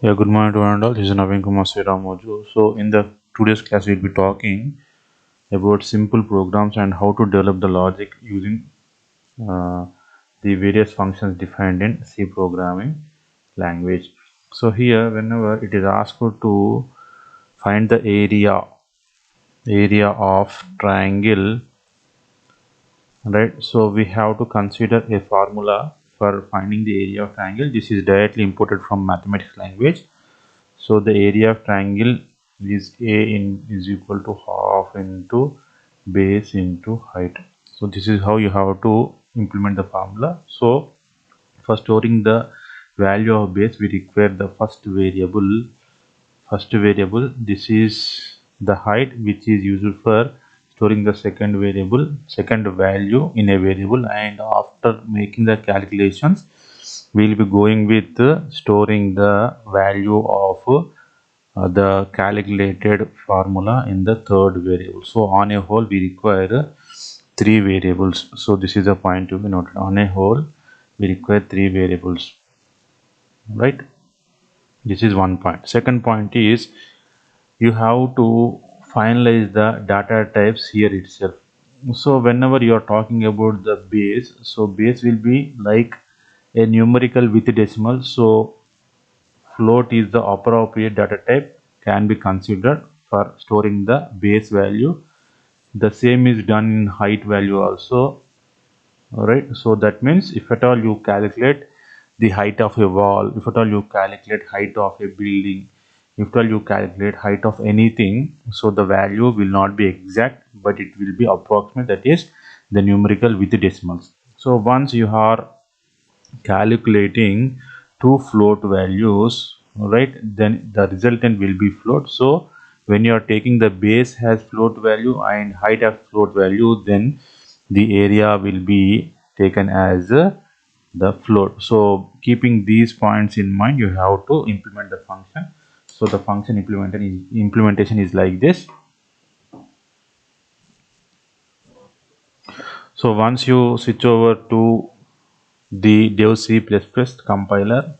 Yeah, good morning to one and all. This is Naveen Kumar Sriramoju. So, in the today's class, we'll be talking about simple programs and how to develop the logic using uh, the various functions defined in C programming language. So, here, whenever it is asked to find the area of triangle, right? So, we have to consider a formula for finding the area of triangle. This is directly imported from mathematics language. So the area of triangle is is equal to half into base into height. So this is how you have to implement the formula. So for storing the value of base, we require the first variable. This is the height, which is used for storing the second value in a variable. And after making the calculations, we'll be going with storing the value of the calculated formula in the third variable. So on a whole, we require three variables. So this is a point to be noted. On a whole, we require three variables, right? This is one point. Second point is you have to finalize the data types here itself. So whenever you are talking about the base, so base will be like a numerical with decimal. So float is the appropriate data type can be considered for storing the base value. The same is done in height value also. Alright, so that means if at all you calculate the height of a wall, if at all you calculate height of a building, if at all you calculate height of anything, so the value will not be exact, but it will be approximate, that is the numerical with decimals. So once you are calculating two float values, right, then the resultant will be float. So when you are taking the base has float value and height as float value, then the area will be taken as the float. So keeping these points in mind, you have to implement the function. So the function implementation is like this. So once you switch over to the Dev C++ compiler,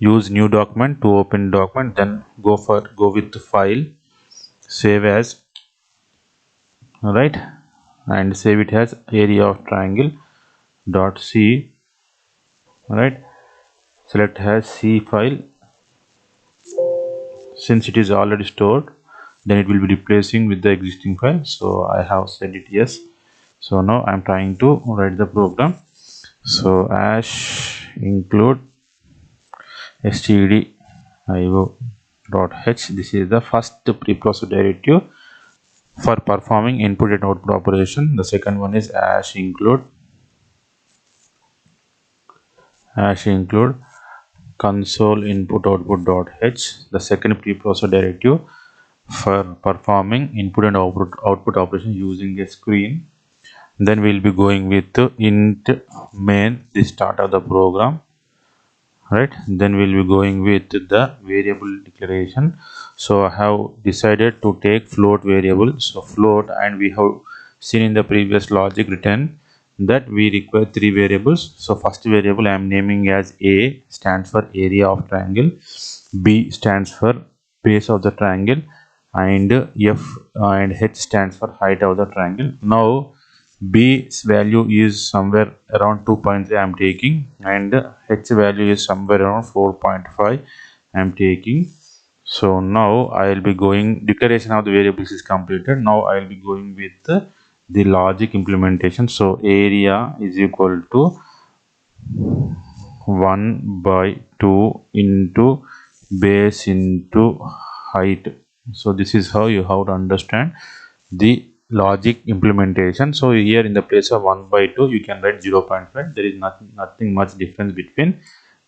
use new document to open document, then go with file, save as, right, and save it as area of triangle dot c, right. Select as C file. Since it is already stored, then it will be replacing with the existing file. So I have set it yes. So now I'm trying to write the program. So ash include stdio.h. This is the first preprocessor directive for performing input and output operation. The second one is ash include console input output.h, the second preprocessor directive for performing input and output operation using a screen. Then we'll be going with int main, the start of the program, right. Then we'll be going with the variable declaration. So I have decided to take float variable, so float, and we have seen in the previous logic written that we require three variables. So first variable I am naming as A, stands for area of triangle, B stands for base of the triangle, and F and H stands for height of the triangle. Now B's value is somewhere around 2.3 I am taking, and H value is somewhere around 4.5 I am taking. So now I will be going, declaration of the variables is completed. Now I will be going with the logic implementation. So area is equal to 1 by 2 into base into height. So this is how you have to understand the logic implementation. So here in the place of 1 by 2 you can write 0.5. There is nothing much difference between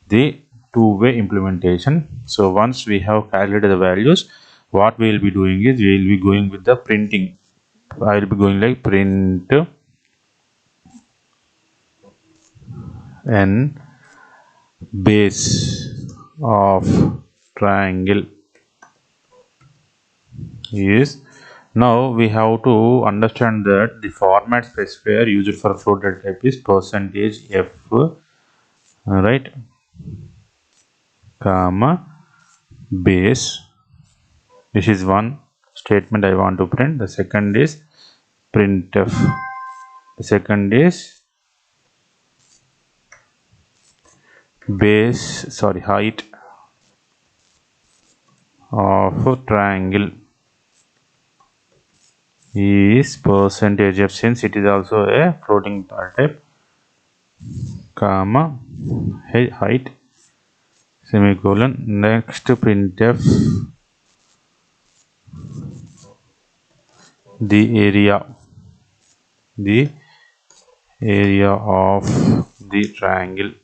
the two-way implementation. So once we have calculated the values, what we will be doing is we will be going with the printing. I will be going like print n base of triangle is. Now we have to understand that the format specifier used for float data type is %f, right. comma base. This is one statement I want to print. The second is printf. The second is height of triangle is percentage f, since it is also a floating type, comma height semicolon. Next printf the area of the triangle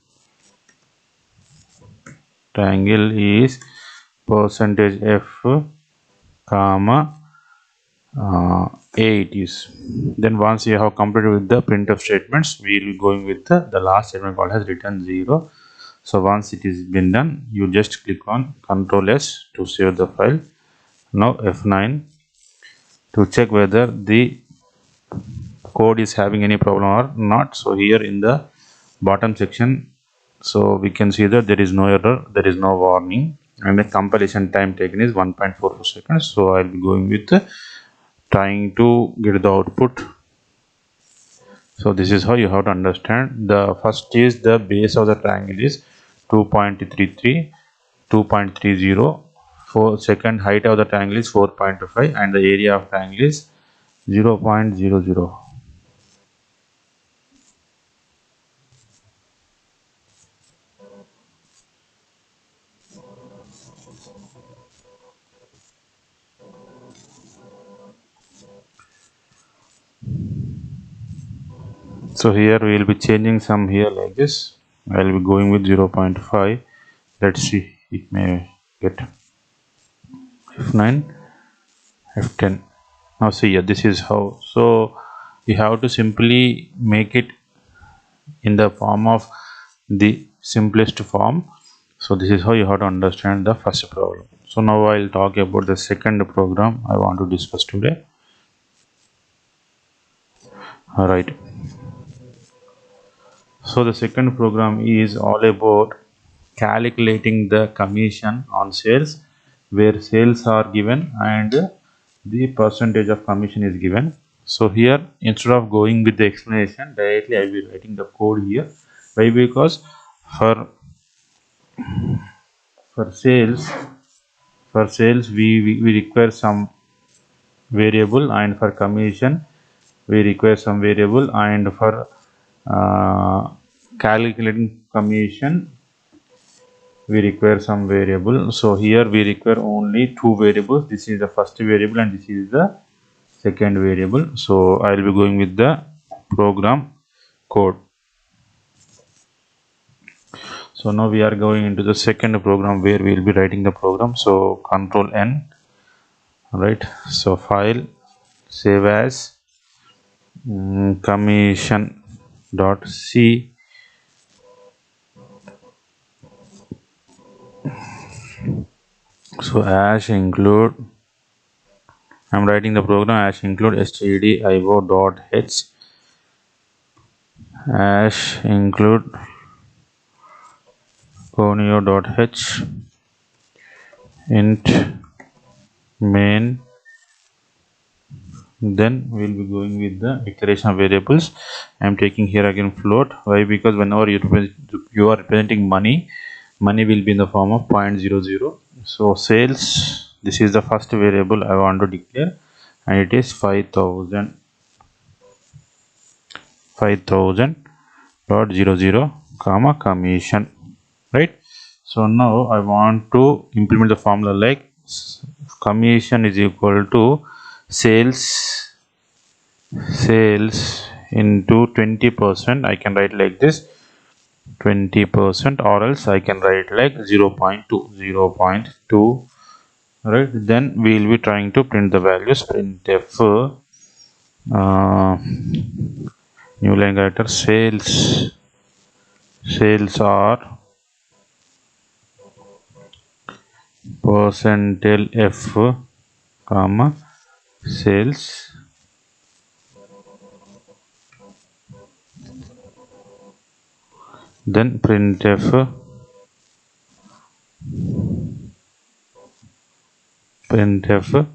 is percentage f, comma a it is. Then once you have completed with the printf statements, we will be going with the last statement called as return 0. So once it is been done, you just click on Ctrl S to save the file. Now F9 to check whether the code is having any problem or not. So here in the bottom section, so we can see that there is no error, there is no warning, and the compilation time taken is 1.44 seconds. So I'll be going with trying to get the output. So this is how you have to understand. The first is the base of the triangle is 2.33, 2.30. For second, height of the triangle is 4.5, and the area of triangle is 0.00. So here we will be changing some here like this. I will be going with 0.5. Let's see, it may get F9, F10. Now see here, this is how. So you have to simply make it in the form of the simplest form. So this is how you have to understand the first problem. So now I'll talk about the second program I want to discuss today. All right. So the second program is all about calculating the commission on sales, where sales are given and the percentage of commission is given. So here, instead of going with the explanation directly, I will be writing the code here. Why? Because for sales, we require some variable, and for commission we require some variable, and for calculating commission we require some variable. So here we require only two variables. This is the first variable and this is the second variable. So I will be going with the program code. So now we are going into the second program where we will be writing the program. So Control N. Right. So file, save as commission.c. So as include, I'm writing the program as include stdio.h, as include conio.h, int main. Then we'll be going with the declaration of variables. I'm taking here again float. Why? Because whenever you are representing money will be in the form of 0.00. So sales, this is the first variable I want to declare, and it is 5,000 comma commission. Right. So now I want to implement the formula like commission is equal to sales into 20%. I can write like this, 20%, or else I can write like 0.2. Right. Then we will be trying to print the values. Printf new line character, sales are percentile f, comma sales, then printf printf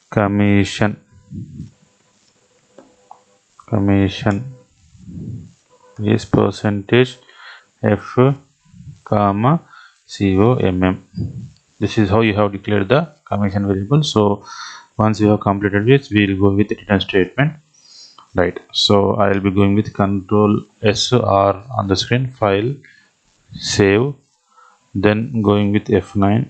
commission is percentage f comma comm. This is how you have declared the commission variable. So once you have completed this, we will go with the return statement, right? So I will be going with control S R on the screen, file, save, then going with F9.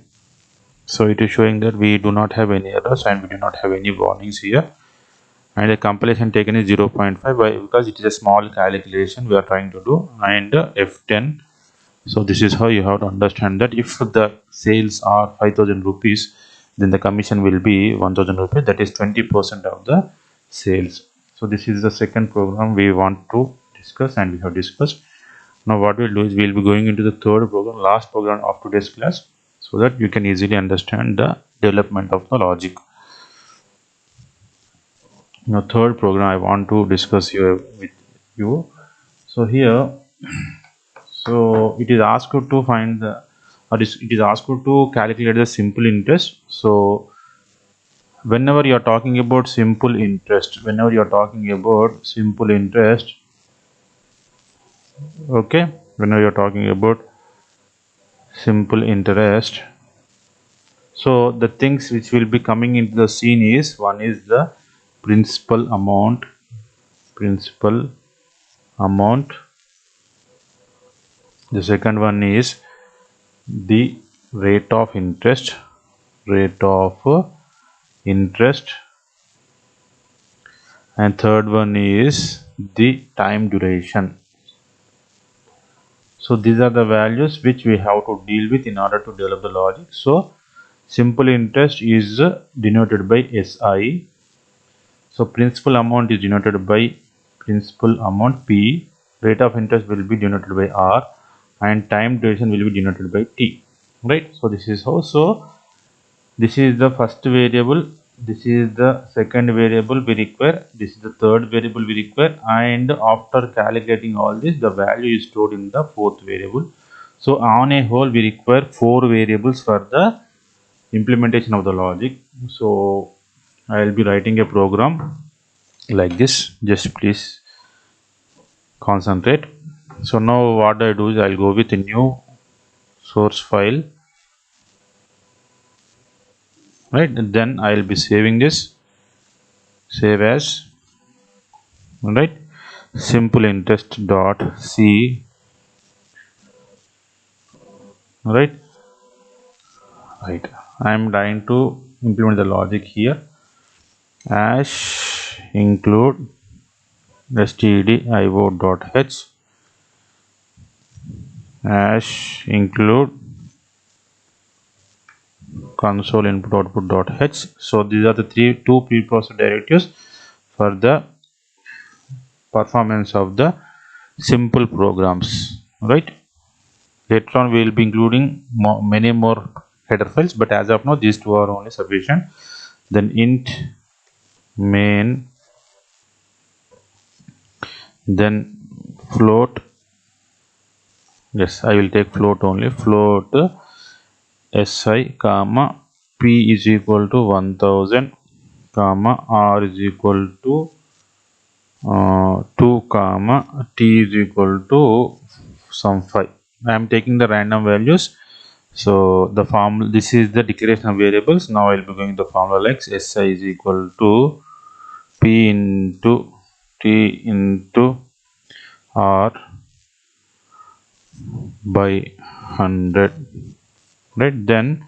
So it is showing that we do not have any errors and we do not have any warnings here, and the compilation taken is 0.5 because it is a small calculation we are trying to do, and F10. So this is how you have to understand that if the sales are 5,000 rupees, then the commission will be 1,000 rupees, that is 20% of the sales. So this is the second program we want to discuss and we have discussed. Now what we'll do is we'll be going into the third program, last program of today's class, so that you can easily understand the development of the logic. Now third program I want to discuss here with you. So here, so it is asked to find the, or it is asked to calculate the simple interest. So whenever you are talking about simple interest, okay, whenever you are talking about simple interest, so the things which will be coming into the scene is, one is the principal amount, the second one is the rate of interest, and third one is the time duration. So these are the values which we have to deal with in order to develop the logic. So simple interest is denoted by SI. So principal amount is denoted by principal amount P, rate of interest will be denoted by R, and time duration will be denoted by T, right? So this is how. So this is the first variable, this is the second variable we require, this is the third variable we require, and after calculating all this, the value is stored in the fourth variable. So on a whole we require 4 variables for the implementation of the logic. So I will be writing a program like this, just please concentrate. So now what I do is I'll go with a new source file, right? And then I'll be saving this, save as, right, simple interest dot c, right. I'm trying to implement the logic here. Hash include stdio dot h, hash include console input output dot h. So these are the two preprocessor directives for the performance of the simple programs, right? Later on we will be including many more header files, but as of now these two are only sufficient. Then int main, then float, yes, I will take float only, float si comma p is equal to 1000 comma r is equal to 2 comma t is equal to some 5. I am taking the random values. So the formula, this is the declaration of variables. Now I will be going the formula like si is equal to p into t into r by 100, right? Then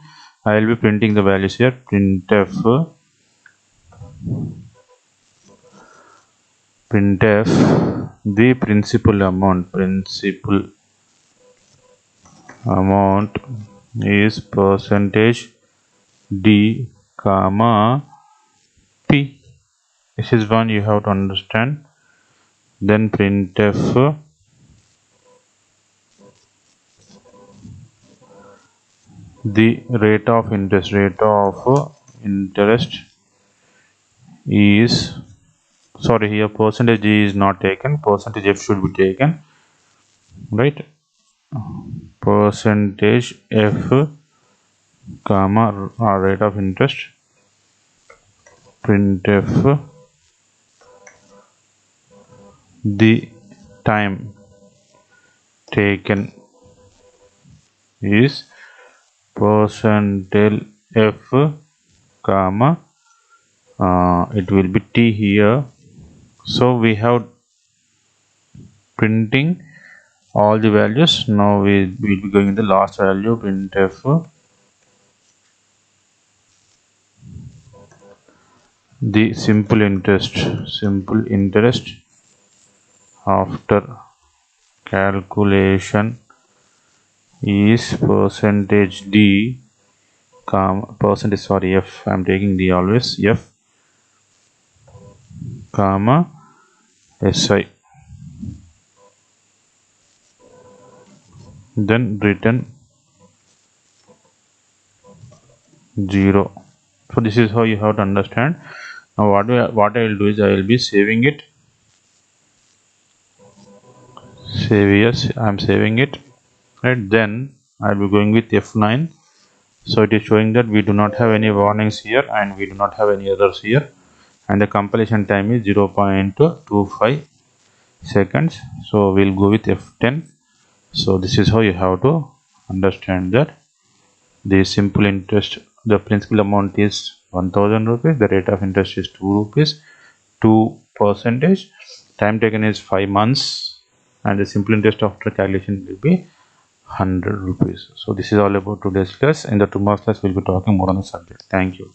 I will be printing the values here, printf the principal amount is percentage d comma p. This is one you have to understand. Then printf the rate of interest is, sorry, here percentage d is not taken, percentage f should be taken, right? Percentage f comma rate of interest, printf the time taken is percentile f, comma it will be t here. So we have printing all the values. Now we will be going in the last value, printf the simple interest after calculation is percentage d, comma percentage, sorry, f, I'm taking the always f, comma si, then return 0. So this is how you have to understand. Now what I will do is I will be saving it. Save, yes, I'm saving it. Right, then I'll be going with F9. So it is showing that we do not have any warnings here and we do not have any errors here, and the compilation time is 0.25 seconds. So we'll go with F10. So this is how you have to understand that the simple interest, the principal amount is 1000 rupees, the rate of interest is 2 rupees, 2%, time taken is 5 months, and the simple interest after calculation will be 100 rupees. So this is all about today's class. In the tomorrow's class we'll be talking more on the subject. Thank you.